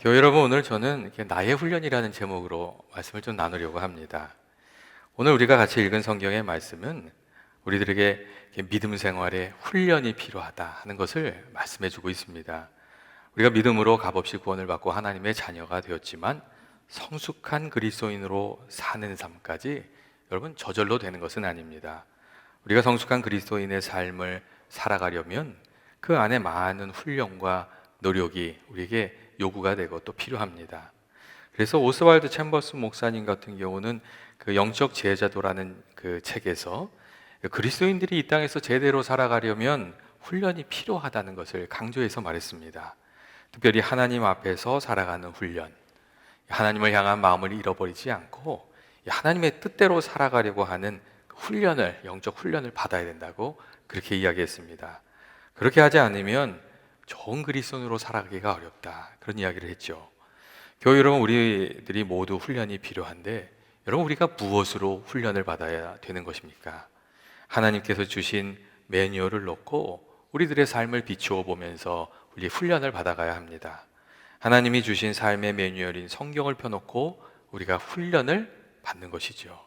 교회 여러분, 오늘 저는 이렇게 나의 훈련이라는 제목으로 말씀을 좀 나누려고 합니다. 오늘 우리가 같이 읽은 성경의 말씀은 우리들에게 이렇게 믿음 생활에 훈련이 필요하다 하는 것을 말씀해 주고 있습니다. 우리가 믿음으로 값없이 구원을 받고 하나님의 자녀가 되었지만 성숙한 그리스도인으로 사는 삶까지 여러분 저절로 되는 것은 아닙니다. 우리가 성숙한 그리스도인의 삶을 살아가려면 그 안에 많은 훈련과 노력이 우리에게 요구가 되고 또 필요합니다. 그래서 오스왈드 챔버스 목사님 같은 경우는 그 영적 제자도라는 그 책에서 그리스도인들이 이 땅에서 제대로 살아가려면 훈련이 필요하다는 것을 강조해서 말했습니다. 특별히 하나님 앞에서 살아가는 훈련, 하나님을 향한 마음을 잃어버리지 않고 하나님의 뜻대로 살아가려고 하는 훈련을, 영적 훈련을 받아야 된다고 그렇게 이야기했습니다. 그렇게 하지 않으면 좋은 그리스도인으로 살아가기가 어렵다, 그런 이야기를 했죠. 교회 여러분, 우리들이 모두 훈련이 필요한데 여러분, 우리가 무엇으로 훈련을 받아야 되는 것입니까? 하나님께서 주신 매뉴얼을 놓고 우리들의 삶을 비추어 보면서 우리 훈련을 받아가야 합니다. 하나님이 주신 삶의 매뉴얼인 성경을 펴놓고 우리가 훈련을 받는 것이죠.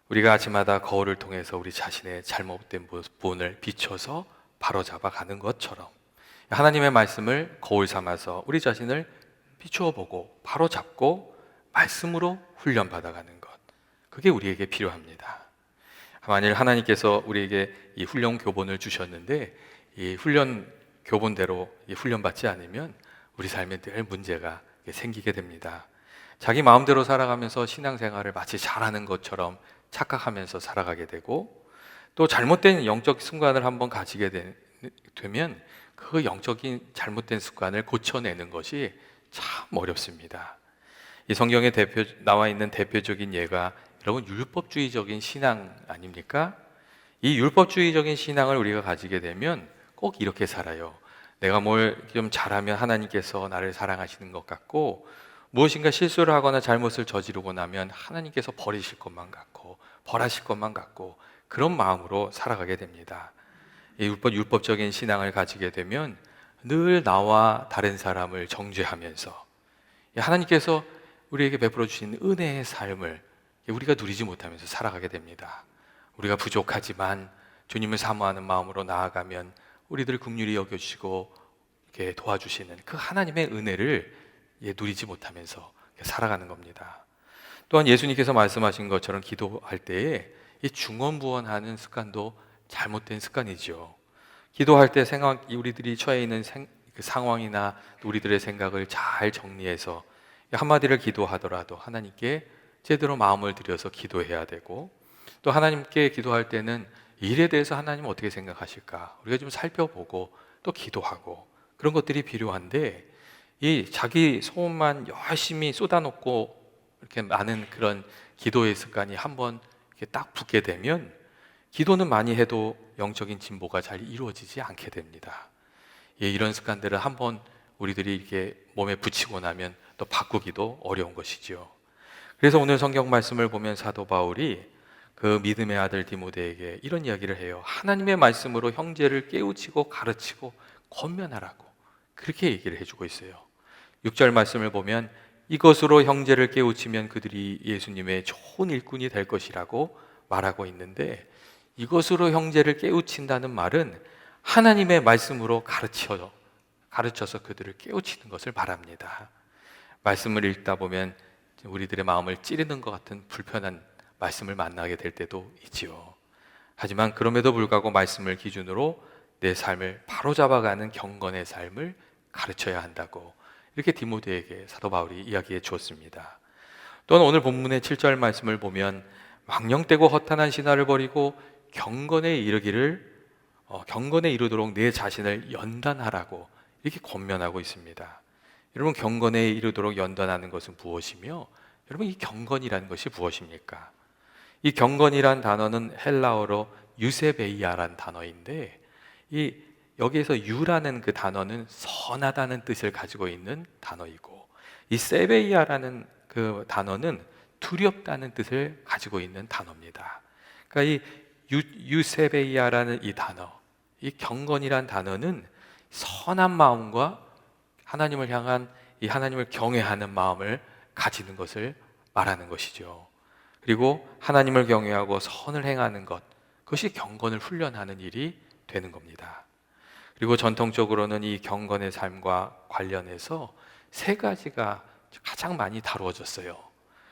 우리가 아침마다 거울을 통해서 우리 자신의 잘못된 부분을 비춰서 바로잡아 가는 것처럼 하나님의 말씀을 거울 삼아서 우리 자신을 비추어 보고 바로잡고 말씀으로 훈련받아가는 것, 그게 우리에게 필요합니다. 만일 하나님께서 우리에게 이 훈련 교본을 주셨는데 이 훈련 교본대로 이 훈련받지 않으면 우리 삶에 늘 문제가 생기게 됩니다. 자기 마음대로 살아가면서 신앙생활을 마치 잘하는 것처럼 착각하면서 살아가게 되고, 또 잘못된 영적 습관을 한번 가지게 되면 그 영적인 잘못된 습관을 고쳐내는 것이 참 어렵습니다. 이 성경에 나와 있는 대표적인 예가 여러분 율법주의적인 신앙 아닙니까? 이 율법주의적인 신앙을 우리가 가지게 되면 꼭 이렇게 살아요. 내가 뭘 좀 잘하면 하나님께서 나를 사랑하시는 것 같고, 무엇인가 실수를 하거나 잘못을 저지르고 나면 하나님께서 버리실 것만 같고 벌하실 것만 같고, 그런 마음으로 살아가게 됩니다. 이 율법적인 신앙을 가지게 되면 늘 나와 다른 사람을 정죄하면서 하나님께서 우리에게 베풀어 주신 은혜의 삶을 우리가 누리지 못하면서 살아가게 됩니다. 우리가 부족하지만 주님을 사모하는 마음으로 나아가면 우리들 긍휼히 여겨주시고 이렇게 도와주시는 그 하나님의 은혜를 누리지 못하면서 살아가는 겁니다. 또한 예수님께서 말씀하신 것처럼 기도할 때에 이 중언부언하는 습관도 잘못된 습관이죠. 기도할 때 우리들이 처해 있는 그 상황이나 우리들의 생각을 잘 정리해서 한마디를 기도하더라도 하나님께 제대로 마음을 들여서 기도해야 되고, 또 하나님께 기도할 때는 일에 대해서 하나님 어떻게 생각하실까 우리가 좀 살펴보고 또 기도하고, 그런 것들이 필요한데 이 자기 소원만 열심히 쏟아놓고 이렇게 많은 그런 기도의 습관이 한번 이렇게 딱 붙게 되면 기도는 많이 해도 영적인 진보가 잘 이루어지지 않게 됩니다. 이런 습관들을 한번 우리들이 이렇게 몸에 붙이고 나면 또 바꾸기도 어려운 것이죠. 그래서 오늘 성경 말씀을 보면 사도 바울이 그 믿음의 아들 디모데에게 이런 이야기를 해요. 하나님의 말씀으로 형제를 깨우치고 가르치고 권면하라고 그렇게 얘기를 해주고 있어요. 6절 말씀을 보면 이것으로 형제를 깨우치면 그들이 예수님의 좋은 일꾼이 될 것이라고 말하고 있는데, 이것으로 형제를 깨우친다는 말은 하나님의 말씀으로 가르쳐서 그들을 깨우치는 것을 말합니다. 말씀을 읽다 보면 우리들의 마음을 찌르는 것 같은 불편한 말씀을 만나게 될 때도 있지요. 하지만 그럼에도 불구하고 말씀을 기준으로 내 삶을 바로잡아가는 경건의 삶을 가르쳐야 한다고 이렇게 디모데에게 사도 바울이 이야기해 주었습니다. 또한 오늘 본문의 7절 말씀을 보면 망령되고 허탄한 신화를 버리고 경건에 이르도록 내 자신을 연단하라고 이렇게 권면하고 있습니다. 여러분, 경건에 이르도록 연단하는 것은 무엇이며, 여러분 이 경건이라는 것이 무엇입니까? 이 경건이란 단어는 헬라어로 유세베이아라는 단어인데, 여기에서 유라는 그 단어는 선하다는 뜻을 가지고 있는 단어이고, 이 세베이아라는 그 단어는 두렵다는 뜻을 가지고 있는 단어입니다. 그러니까 이 유세베이아라는 이 단어, 이 경건이란 단어는 선한 마음과 하나님을 향한 이 하나님을 경외하는 마음을 가지는 것을 말하는 것이죠. 그리고 하나님을 경외하고 선을 행하는 것, 그것이 경건을 훈련하는 일이 되는 겁니다. 그리고 전통적으로는 이 경건의 삶과 관련해서 세 가지가 가장 많이 다루어졌어요.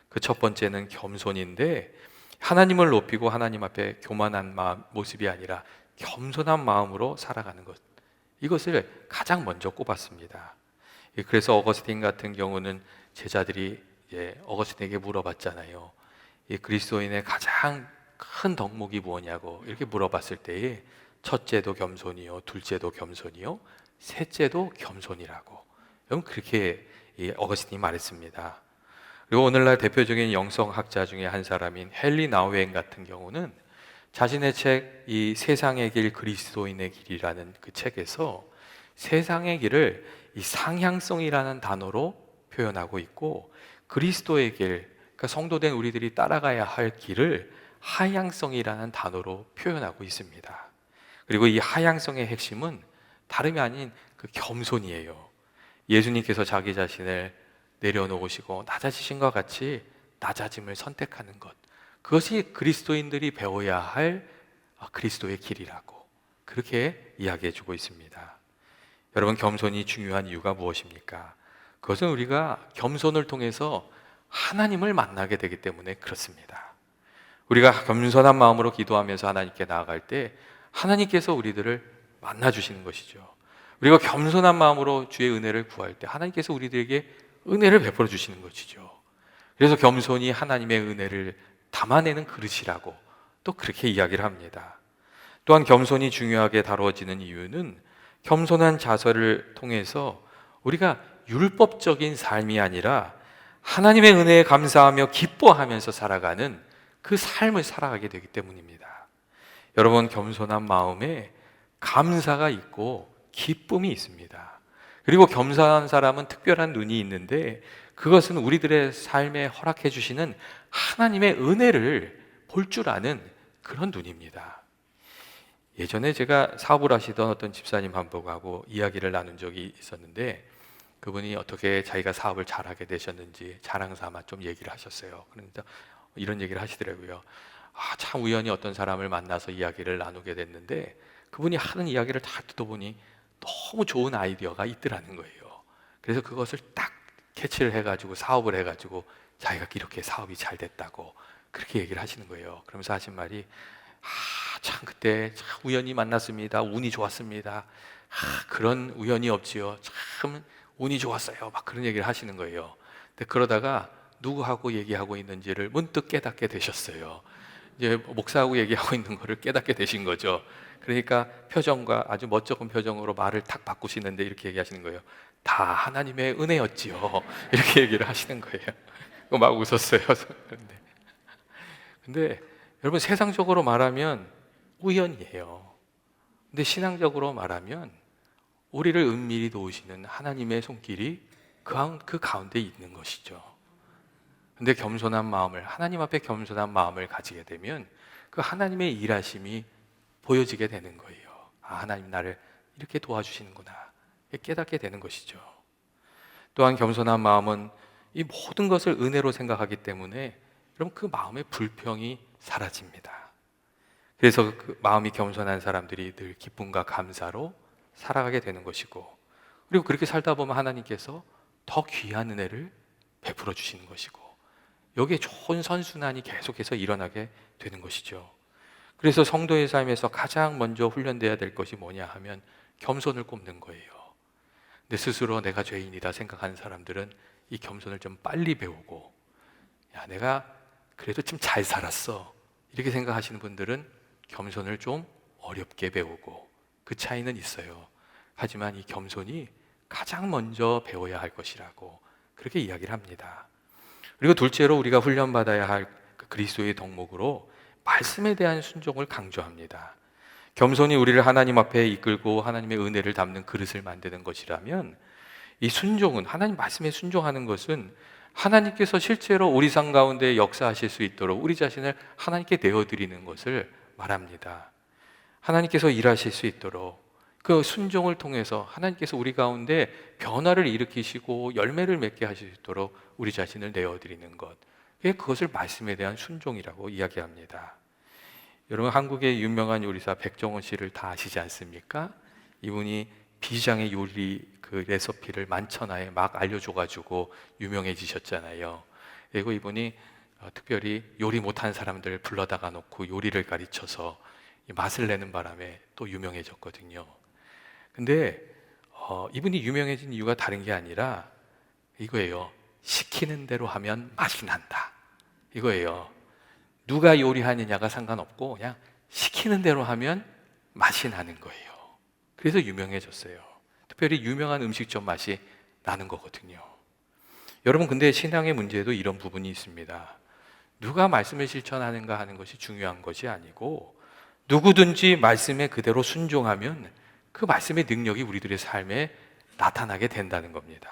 그 첫 번째는 겸손인데, 하나님을 높이고 하나님 앞에 교만한 모습이 아니라 겸손한 마음으로 살아가는 것, 이것을 가장 먼저 꼽았습니다. 그래서 어거스틴 같은 경우는 제자들이 어거스틴에게 물어봤잖아요. 이 그리스도인의 가장 큰 덕목이 뭐냐고 이렇게 물어봤을 때에 첫째도 겸손이요, 둘째도 겸손이요, 셋째도 겸손이라고, 여러분 그렇게 어거스틴이 말했습니다. 그리고 오늘날 대표적인 영성학자 중에 한 사람인 헨리 나우엔 같은 경우는 자신의 책 이 세상의 길 그리스도인의 길이라는 그 책에서 세상의 길을 이 상향성이라는 단어로 표현하고 있고, 그리스도의 길, 그러니까 성도된 우리들이 따라가야 할 길을 하향성이라는 단어로 표현하고 있습니다. 그리고 이 하향성의 핵심은 다름이 아닌 그 겸손이에요. 예수님께서 자기 자신을 내려놓으시고 낮아지신과 같이 낮아짐을 선택하는 것, 그것이 그리스도인들이 배워야 할 그리스도의 길이라고 그렇게 이야기해 주고 있습니다. 여러분, 겸손이 중요한 이유가 무엇입니까? 그것은 우리가 겸손을 통해서 하나님을 만나게 되기 때문에 그렇습니다. 우리가 겸손한 마음으로 기도하면서 하나님께 나아갈 때 하나님께서 우리들을 만나 주시는 것이죠. 우리가 겸손한 마음으로 주의 은혜를 구할 때 하나님께서 우리들에게 은혜를 베풀어 주시는 것이죠. 그래서 겸손이 하나님의 은혜를 담아내는 그릇이라고 또 그렇게 이야기를 합니다. 또한 겸손이 중요하게 다루어지는 이유는 겸손한 자세를 통해서 우리가 율법적인 삶이 아니라 하나님의 은혜에 감사하며 기뻐하면서 살아가는 그 삶을 살아가게 되기 때문입니다. 여러분, 겸손한 마음에 감사가 있고 기쁨이 있습니다. 그리고 겸손한 사람은 특별한 눈이 있는데, 그것은 우리들의 삶에 허락해 주시는 하나님의 은혜를 볼 줄 아는 그런 눈입니다. 예전에 제가 사업을 하시던 어떤 집사님 한 분하고 이야기를 나눈 적이 있었는데, 그분이 어떻게 자기가 사업을 잘하게 되셨는지 자랑 삼아 좀 얘기를 하셨어요. 그러니까 이런 얘기를 하시더라고요. 참 우연히 어떤 사람을 만나서 이야기를 나누게 됐는데, 그분이 하는 이야기를 다 듣다 보니 너무 좋은 아이디어가 있더라는 거예요. 그래서 그것을 딱 캐치를 해가지고 사업을 해가지고 자기가 이렇게 사업이 잘 됐다고 그렇게 얘기를 하시는 거예요. 그러면서 하신 말이, 참 그때 참 우연히 만났습니다. 운이 좋았습니다. 그런 우연이 없지요. 참 운이 좋았어요. 막 그런 얘기를 하시는 거예요. 근데 그러다가 누구하고 얘기하고 있는지를 문득 깨닫게 되셨어요. 이제 목사하고 얘기하고 있는 거를 깨닫게 되신 거죠. 그러니까 표정과 아주 멋쩍은 표정으로 말을 탁 바꾸시는데 이렇게 얘기하시는 거예요. 다 하나님의 은혜였지요. 이렇게 얘기를 하시는 거예요. 막 웃었어요. 근데 여러분, 세상적으로 말하면 우연이에요. 근데 신앙적으로 말하면 우리를 은밀히 도우시는 하나님의 손길이 그 가운데 있는 것이죠. 근데 겸손한 마음을, 하나님 앞에 겸손한 마음을 가지게 되면 그 하나님의 일하심이 보여지게 되는 거예요. 하나님 나를 이렇게 도와주시는구나 깨닫게 되는 것이죠. 또한 겸손한 마음은 이 모든 것을 은혜로 생각하기 때문에 여러분, 그 마음의 불평이 사라집니다. 그래서 그 마음이 겸손한 사람들이 늘 기쁨과 감사로 살아가게 되는 것이고, 그리고 그렇게 살다 보면 하나님께서 더 귀한 은혜를 베풀어 주시는 것이고, 여기에 좋은 선순환이 계속해서 일어나게 되는 것이죠. 그래서 성도의 삶에서 가장 먼저 훈련돼야 될 것이 뭐냐 하면 겸손을 꼽는 거예요. 근데 스스로 내가 죄인이다 생각하는 사람들은 이 겸손을 좀 빨리 배우고, 내가 그래도 좀 잘 살았어 이렇게 생각하시는 분들은 겸손을 좀 어렵게 배우고, 그 차이는 있어요. 하지만 이 겸손이 가장 먼저 배워야 할 것이라고 그렇게 이야기를 합니다. 그리고 둘째로 우리가 훈련받아야 할 그리스도의 덕목으로 말씀에 대한 순종을 강조합니다. 겸손이 우리를 하나님 앞에 이끌고 하나님의 은혜를 담는 그릇을 만드는 것이라면, 이 순종은, 하나님 말씀에 순종하는 것은 하나님께서 실제로 우리 삶 가운데 역사하실 수 있도록 우리 자신을 하나님께 내어드리는 것을 말합니다. 하나님께서 일하실 수 있도록 그 순종을 통해서 하나님께서 우리 가운데 변화를 일으키시고 열매를 맺게 하실 수 있도록 우리 자신을 내어드리는 것, 그것을 말씀에 대한 순종이라고 이야기합니다. 여러분, 한국의 유명한 요리사 백종원 씨를 다 아시지 않습니까? 이분이 비장의 요리 그 레시피를 만천하에 막 알려줘가지고 유명해지셨잖아요. 그리고 이분이 특별히 요리 못하는 사람들 불러다가 놓고 요리를 가르쳐서 맛을 내는 바람에 또 유명해졌거든요. 근데 이분이 유명해진 이유가 다른 게 아니라 이거예요. 시키는 대로 하면 맛이 난다. 이거예요. 누가 요리하느냐가 상관없고 그냥 시키는 대로 하면 맛이 나는 거예요. 그래서 유명해졌어요. 특별히 유명한 음식점 맛이 나는 거거든요. 여러분, 근데 신앙의 문제에도 이런 부분이 있습니다. 누가 말씀을 실천하는가 하는 것이 중요한 것이 아니고 누구든지 말씀에 그대로 순종하면 그 말씀의 능력이 우리들의 삶에 나타나게 된다는 겁니다.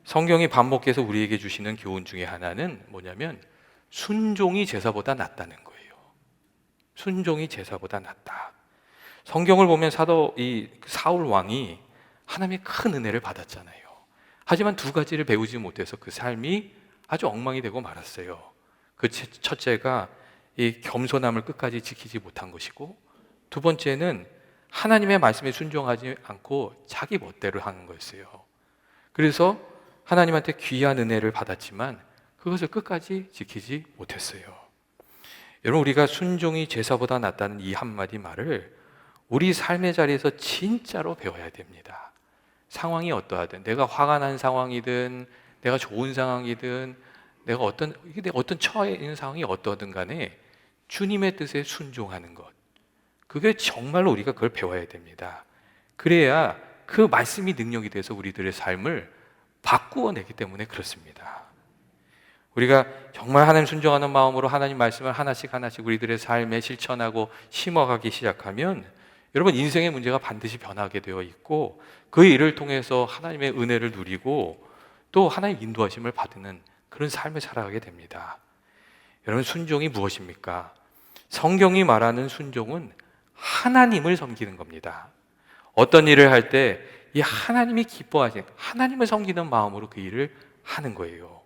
성경이 반복해서 우리에게 주시는 교훈 중에 하나는 뭐냐면 순종이 제사보다 낫다는 거예요. 순종이 제사보다 낫다. 성경을 보면 사울 왕이 하나님의 큰 은혜를 받았잖아요. 하지만 두 가지를 배우지 못해서 그 삶이 아주 엉망이 되고 말았어요. 그 첫째가 이 겸손함을 끝까지 지키지 못한 것이고, 두 번째는 하나님의 말씀에 순종하지 않고 자기 멋대로 하는 거였어요. 그래서 하나님한테 귀한 은혜를 받았지만 그것을 끝까지 지키지 못했어요. 여러분, 우리가 순종이 제사보다 낫다는 이 한마디 말을 우리 삶의 자리에서 진짜로 배워야 됩니다. 상황이 어떠하든, 내가 화가 난 상황이든 내가 좋은 상황이든 내가 어떤 처해 있는 상황이 어떠든 간에 주님의 뜻에 순종하는 것, 그게 정말로 우리가 그걸 배워야 됩니다. 그래야 그 말씀이 능력이 돼서 우리들의 삶을 바꾸어 내기 때문에 그렇습니다. 우리가 정말 하나님 순종하는 마음으로 하나님 말씀을 하나씩 우리들의 삶에 실천하고 심어가기 시작하면 여러분, 인생의 문제가 반드시 변하게 되어 있고 그 일을 통해서 하나님의 은혜를 누리고 또 하나님의 인도하심을 받는 그런 삶을 살아가게 됩니다. 여러분, 순종이 무엇입니까? 성경이 말하는 순종은 하나님을 섬기는 겁니다. 어떤 일을 할 때 이 하나님이 기뻐하시는, 하나님을 섬기는 마음으로 그 일을 하는 거예요.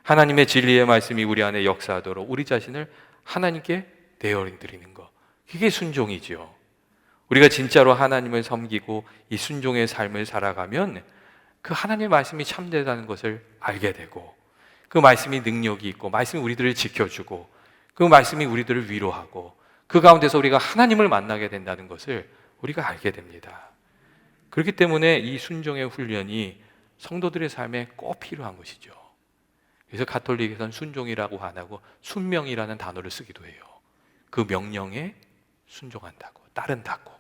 하나님의 진리의 말씀이 우리 안에 역사하도록 우리 자신을 하나님께 내어드리는 것, 그게 순종이죠. 우리가 진짜로 하나님을 섬기고 이 순종의 삶을 살아가면 그 하나님의 말씀이 참되다는 것을 알게 되고, 그 말씀이 능력이 있고 말씀이 우리들을 지켜주고 그 말씀이 우리들을 위로하고 그 가운데서 우리가 하나님을 만나게 된다는 것을 우리가 알게 됩니다. 그렇기 때문에 이 순종의 훈련이 성도들의 삶에 꼭 필요한 것이죠. 그래서 가톨릭에서는 순종이라고 안 하고 순명이라는 단어를 쓰기도 해요. 그 명령에 순종한다고, 따른다고,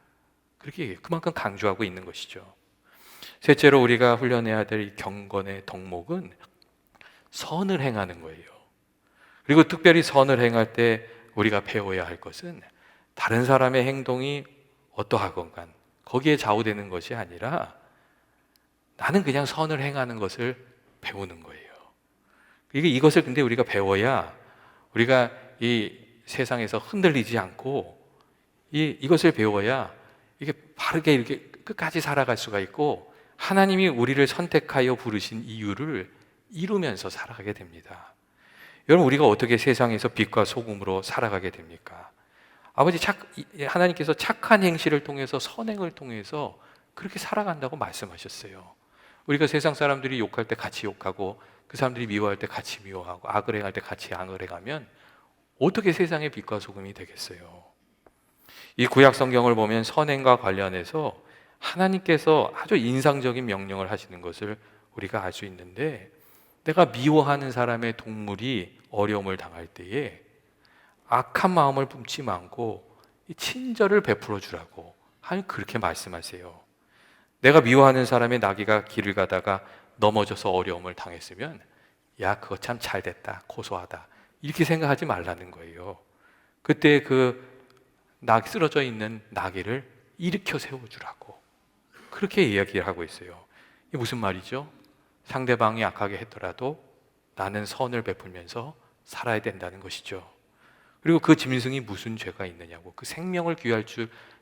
그렇게 그만큼 강조하고 있는 것이죠. 셋째로 우리가 훈련해야 될 이 경건의 덕목은 선을 행하는 거예요. 그리고 특별히 선을 행할 때 우리가 배워야 할 것은 다른 사람의 행동이 어떠하건간 거기에 좌우되는 것이 아니라 나는 그냥 선을 행하는 것을 배우는 거예요. 이것을 근데 우리가 배워야 우리가 이 세상에서 흔들리지 않고 이것을 배워야 이게 바르게 이렇게 끝까지 살아갈 수가 있고 하나님이 우리를 선택하여 부르신 이유를 이루면서 살아가게 됩니다. 여러분, 우리가 어떻게 세상에서 빛과 소금으로 살아가게 됩니까? 하나님께서 착한 행실을 통해서, 선행을 통해서 그렇게 살아간다고 말씀하셨어요. 우리가 세상 사람들이 욕할 때 같이 욕하고 그 사람들이 미워할 때 같이 미워하고 악을 행할 때 같이 악을 행하면 어떻게 세상의 빛과 소금이 되겠어요? 이 구약 성경을 보면 선행과 관련해서 하나님께서 아주 인상적인 명령을 하시는 것을 우리가 알 수 있는데, 내가 미워하는 사람의 동물이 어려움을 당할 때에 악한 마음을 품지 않고 친절을 베풀어 주라고 하나님 그렇게 말씀하세요. 내가 미워하는 사람의 나귀가 길을 가다가 넘어져서 어려움을 당했으면 야, 그거 참 잘됐다, 고소하다, 이렇게 생각하지 말라는 거예요. 그때 그 쓰러져 있는 나귀를 일으켜 세워주라고 그렇게 이야기를 하고 있어요. 이게 무슨 말이죠? 상대방이 악하게 했더라도 나는 선을 베풀면서 살아야 된다는 것이죠. 그리고 그 짐승이 무슨 죄가 있느냐고, 그 생명을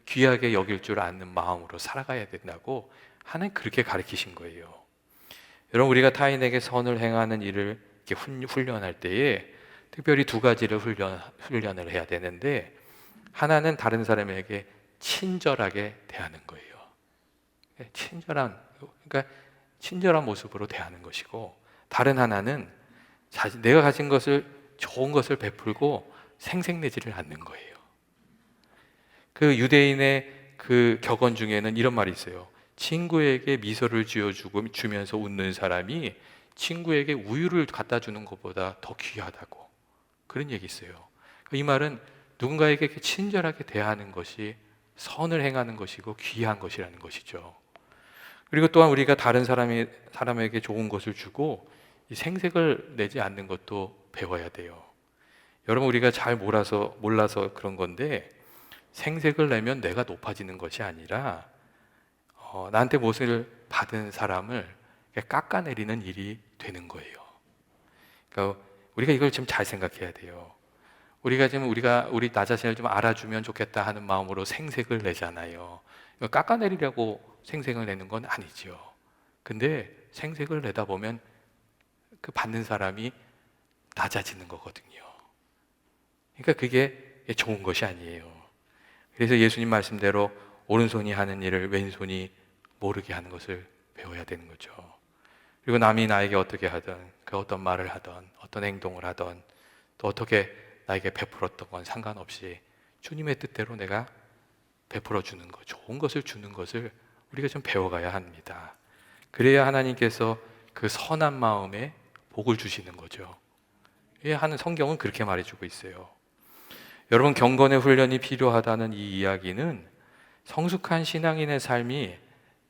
귀하게 여길 줄 아는 마음으로 살아가야 된다고 하나님 그렇게 가르치신 거예요. 여러분, 우리가 타인에게 선을 행하는 일을 이렇게 훈련할 때에 특별히 두 가지를 훈련을 해야 되는데, 하나는 다른 사람에게 친절하게 대하는 거예요. 그러니까 친절한 모습으로 대하는 것이고, 다른 하나는 내가 가진 것을, 좋은 것을 베풀고 생색내지를 않는 거예요. 그 유대인의 그 격언 중에는 이런 말이 있어요. 친구에게 미소를 주면서 웃는 사람이 친구에게 우유를 갖다 주는 것보다 더 귀하다고, 그런 얘기 있어요. 이 말은 누군가에게 친절하게 대하는 것이 선을 행하는 것이고 귀한 것이라는 것이죠. 그리고 또한 우리가 다른 사람에게 좋은 것을 주고 이 생색을 내지 않는 것도 배워야 돼요. 여러분, 우리가 잘 몰라서 그런 건데, 생색을 내면 내가 높아지는 것이 아니라 나한테 무엇을 받은 사람을 깎아내리는 일이 되는 거예요. 그러니까 우리가 이걸 좀 잘 생각해야 돼요. 우리 나 자신을 좀 알아주면 좋겠다 하는 마음으로 생색을 내잖아요. 깎아내리려고 생색을 내는 건 아니죠. 근데 생색을 내다 보면 그 받는 사람이 낮아지는 거거든요. 그러니까 그게 좋은 것이 아니에요. 그래서 예수님 말씀대로 오른손이 하는 일을 왼손이 모르게 하는 것을 배워야 되는 거죠. 그리고 남이 나에게 어떻게 하든, 그 어떤 말을 하든, 어떤 행동을 하든, 또 어떻게 나에게 베풀었던 건 상관없이 주님의 뜻대로 내가 베풀어 주는 것, 좋은 것을 주는 것을 우리가 좀 배워가야 합니다. 그래야 하나님께서 그 선한 마음에 복을 주시는 거죠. 하는 성경은 그렇게 말해주고 있어요. 여러분, 경건의 훈련이 필요하다는 이 이야기는 성숙한 신앙인의 삶이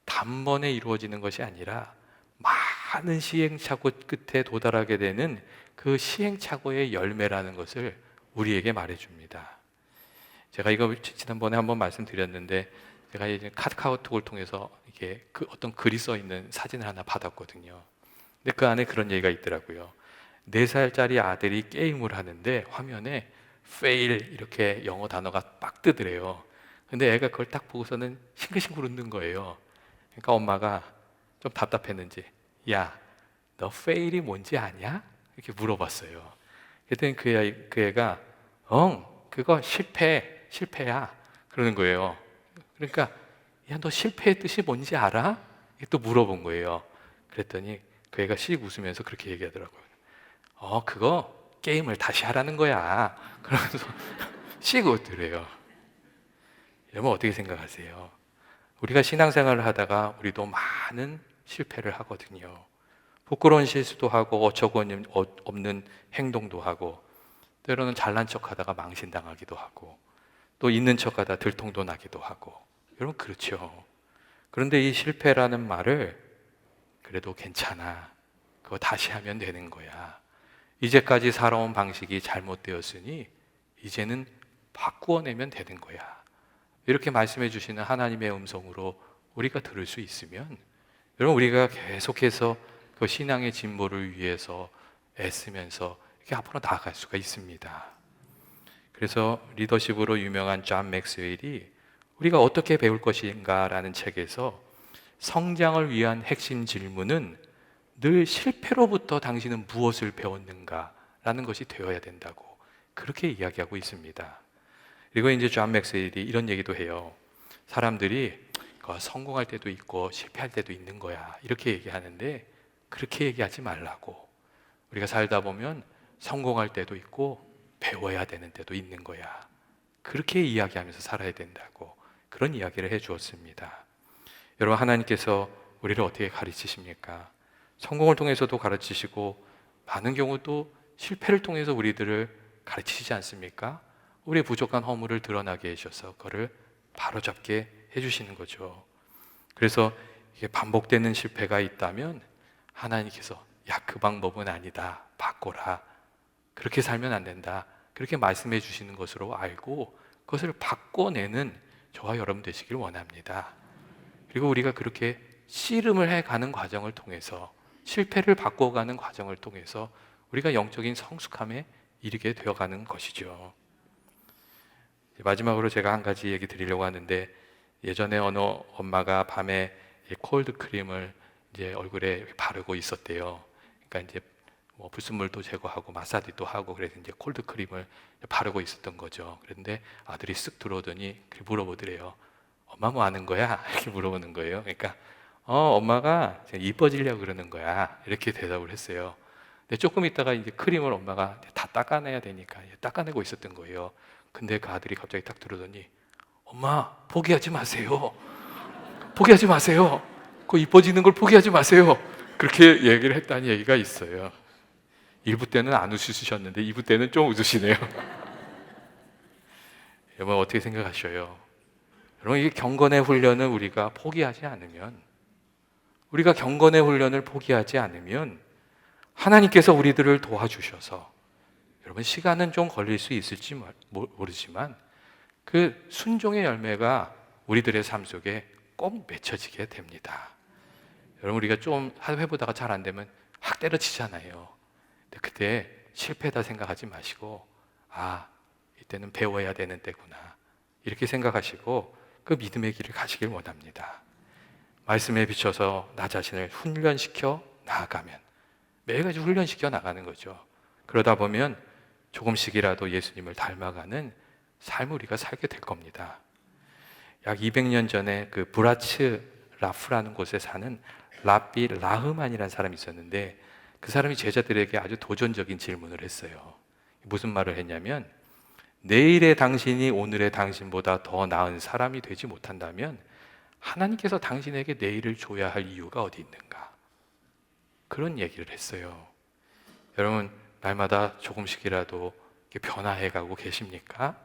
단번에 이루어지는 것이 아니라 많은 시행착오 끝에 도달하게 되는 그 시행착오의 열매라는 것을 우리에게 말해줍니다. 제가 이거 지난번에 한번 말씀드렸는데, 제가 이제 카카오톡을 통해서 이게 어떤 글이 써 있는 사진을 하나 받았거든요. 근데 그 안에 그런 얘기가 있더라고요. 4살짜리 아들이 게임을 하는데 화면에 fail 이렇게 영어 단어가 빡 뜨더래요. 근데 애가 그걸 딱 보고서는 싱글싱글 웃는 거예요. 그러니까 엄마가 좀 답답했는지, 야, 너 fail이 뭔지 아냐? 이렇게 물어봤어요. 그랬더니 그 애가 그거 실패야 그러는 거예요. 그러니까, 야, 너 실패의 뜻이 뭔지 알아? 또 물어본 거예요. 그랬더니 그 애가 씩 웃으면서 그렇게 얘기하더라고요. 그거 게임을 다시 하라는 거야. 그러면서 씩 웃더래요. 여러분, 어떻게 생각하세요? 우리가 신앙생활을 하다가 우리도 많은 실패를 하거든요. 부끄러운 실수도 하고 어처구니 없는 행동도 하고, 때로는 잘난 척하다가 망신당하기도 하고, 또 있는 척하다 들통도 나기도 하고. 여러분, 그렇죠. 그런데 이 실패라는 말을 그래도 괜찮아, 그거 다시 하면 되는 거야, 이제까지 살아온 방식이 잘못되었으니 이제는 바꾸어내면 되는 거야, 이렇게 말씀해 주시는 하나님의 음성으로 우리가 들을 수 있으면, 여러분, 우리가 계속해서 그 신앙의 진보를 위해서 애쓰면서 이렇게 앞으로 나아갈 수가 있습니다. 그래서 리더십으로 유명한 존 맥스웰이 우리가 어떻게 배울 것인가라는 책에서 성장을 위한 핵심 질문은 늘 실패로부터 당신은 무엇을 배웠는가 라는 것이 되어야 된다고 그렇게 이야기하고 있습니다. 그리고 이제 존 맥스웰이 이런 얘기도 해요. 사람들이 성공할 때도 있고 실패할 때도 있는 거야, 이렇게 얘기하는데 그렇게 얘기하지 말라고. 우리가 살다 보면 성공할 때도 있고 배워야 되는 때도 있는 거야, 그렇게 이야기하면서 살아야 된다고 그런 이야기를 해 주었습니다. 여러분, 하나님께서 우리를 어떻게 가르치십니까? 성공을 통해서도 가르치시고 많은 경우 또 실패를 통해서 우리들을 가르치시지 않습니까? 우리의 부족한 허물을 드러나게 해주셔서 그거를 바로잡게 해주시는 거죠. 그래서 이게 반복되는 실패가 있다면 하나님께서 야, 그 방법은 아니다, 바꿔라, 그렇게 살면 안 된다, 그렇게 말씀해 주시는 것으로 알고 그것을 바꿔내는 저와 여러분 되시길 원합니다. 그리고 우리가 그렇게 씨름을 해가는 과정을 통해서, 실패를 바꿔가는 과정을 통해서 우리가 영적인 성숙함에 이르게 되어가는 것이죠. 마지막으로 제가 한 가지 얘기 드리려고 하는데, 예전에 어느 엄마가 밤에 이 콜드 크림을 이제 얼굴에 바르고 있었대요. 그러니까 이제 뭐 불순물도 제거하고 마사지도 하고 그래서 이제 콜드 크림을 바르고 있었던 거죠. 그런데 아들이 쓱 들어오더니 물어보더래요. 엄마 뭐 하는 거야? 이렇게 물어보는 거예요. 그러니까 엄마가 이뻐지려고 그러는 거야. 이렇게 대답을 했어요. 근데 조금 있다가 이제 크림을 엄마가 다 닦아내야 되니까 닦아내고 있었던 거예요. 근데 그 아들이 갑자기 딱 들어오더니 엄마 포기하지 마세요. 포기하지 마세요. 그 이뻐지는 걸 포기하지 마세요. 그렇게 얘기를 했다는 얘기가 있어요. 1부 때는 안 웃으셨는데 2부 때는 좀 웃으시네요. 여러분 어떻게 생각하셔요? 여러분 이 경건의 훈련을 우리가 포기하지 않으면, 우리가 경건의 훈련을 포기하지 않으면 하나님께서 우리들을 도와주셔서, 여러분 시간은 좀 걸릴 수 있을지 모르지만 그 순종의 열매가 우리들의 삶 속에 꼭 맺혀지게 됩니다. 여러분 우리가 좀 해보다가 잘 안 되면 확 때려치잖아요. 근데 그때 실패다 생각하지 마시고, 이때는 배워야 되는 때구나 이렇게 생각하시고 그 믿음의 길을 가시길 원합니다. 말씀에 비춰서 나 자신을 훈련시켜 나아가면, 매일같이 훈련시켜 나가는 거죠. 그러다 보면 조금씩이라도 예수님을 닮아가는 삶을 우리가 살게 될 겁니다. 약 200년 전에 그 브라츠 라프라는 곳에 사는 랍비 라흐만이라는 사람이 있었는데, 그 사람이 제자들에게 아주 도전적인 질문을 했어요. 무슨 말을 했냐면, 내일의 당신이 오늘의 당신보다 더 나은 사람이 되지 못한다면 하나님께서 당신에게 내일을 줘야 할 이유가 어디 있는가? 그런 얘기를 했어요. 여러분 날마다 조금씩이라도 변화해가고 계십니까?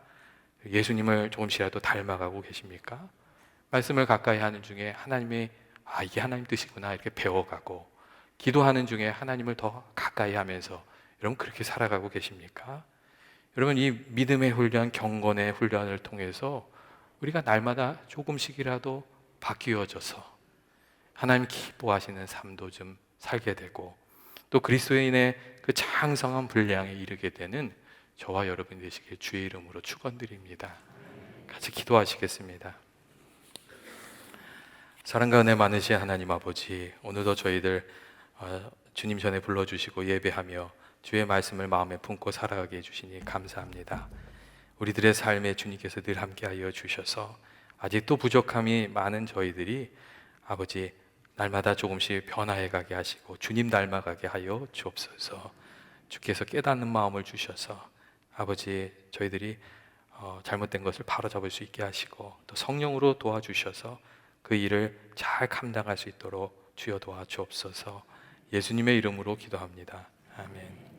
예수님을 조금씩이라도 닮아가고 계십니까? 말씀을 가까이 하는 중에 하나님이 이게 하나님 뜻이구나 이렇게 배워가고, 기도하는 중에 하나님을 더 가까이 하면서 여러분 그렇게 살아가고 계십니까? 여러분 이 믿음의 훈련, 경건의 훈련을 통해서 우리가 날마다 조금씩이라도 바뀌어져서 하나님 기뻐하시는 삶도 좀 살게 되고, 또 그리스도인의 그 장성한 분량에 이르게 되는 저와 여러분이 되시길 주의 이름으로 축원드립니다. 같이 기도하시겠습니다. 사랑과 은혜 많으신 하나님 아버지, 오늘도 저희들 주님 전에 불러주시고 예배하며 주의 말씀을 마음에 품고 살아가게 해주시니 감사합니다. 우리들의 삶에 주님께서 늘 함께하여 주셔서 아직도 부족함이 많은 저희들이 아버지 날마다 조금씩 변화해가게 하시고 주님 닮아가게 하여 주옵소서. 주께서 깨닫는 마음을 주셔서 아버지 저희들이 잘못된 것을 바로잡을 수 있게 하시고, 또 성령으로 도와주셔서 그 일을 잘 감당할 수 있도록 주여 도와주옵소서. 예수님의 이름으로 기도합니다. 아멘.